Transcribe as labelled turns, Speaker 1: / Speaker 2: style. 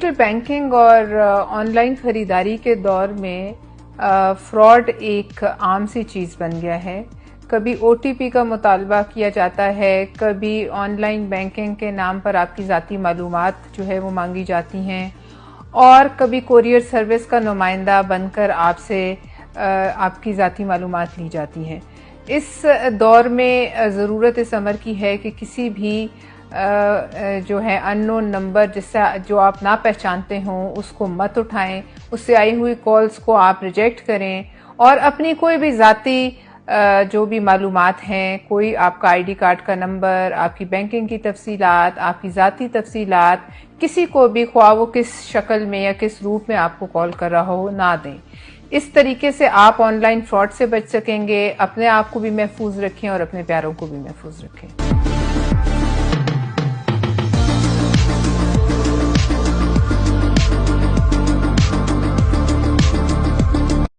Speaker 1: Digital banking और online खरीदारी के दौर में फ्रॉड एक आम सी चीज़ बन गया है। कभी ओटीपी का मुतालबा किया जाता है, कभी ऑनलाइन बैंकिंग के नाम पर आपकी ज़ाती मालूमात जो है वो मांगी जाती हैं, और कभी कोरियर सर्विस का नुमाइंदा बनकर आपसे आपकी ज़ाती मालूमात ली जाती हैं। इस दौर में ज़रूरत इस अमर की है कि किसी भी जो है अननोन नंबर जिससे जो आप ना पहचानते हों उसको मत उठाएं, उससे आई हुई कॉल्स को आप रिजेक्ट करें और अपनी कोई भी ज़ाती जो भी मालूमात हैं, कोई आपका आईडी कार्ड का नंबर, आपकी बैंकिंग की तफसीलात, आपकी ज़ाती तफसीलात, किसी को भी ख्वाह वो किस शक्ल में या किस रूप में आपको कॉल कर रहा हो ना दें। इस तरीके से आप ऑनलाइन फ्रॉड से बच सकेंगे। अपने आप को भी महफूज रखें और अपने प्यारों को भी महफूज रखें।